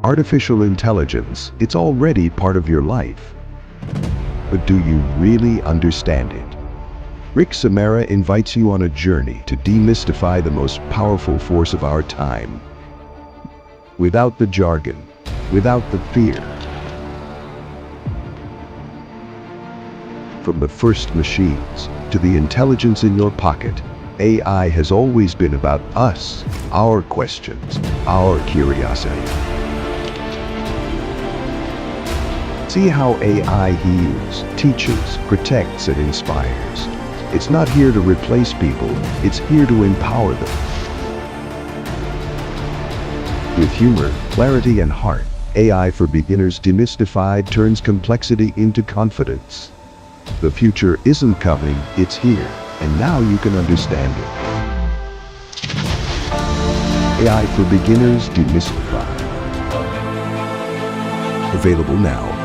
Artificial intelligence, it's already part of your life. But do you really understand it? Rick Samara invites you on a journey to demystify the most powerful force of our time. Without the jargon, without the fear. From the first machines to the intelligence in your pocket, AI has always been about us, our questions, our curiosity. See how AI heals, teaches, protects, and inspires. It's not here to replace people, it's here to empower them. With humor, clarity, and heart, AI for Beginners Demystified turns complexity into confidence. The future isn't coming, it's here, and now you can understand it. AI for Beginners Demystified. Available now.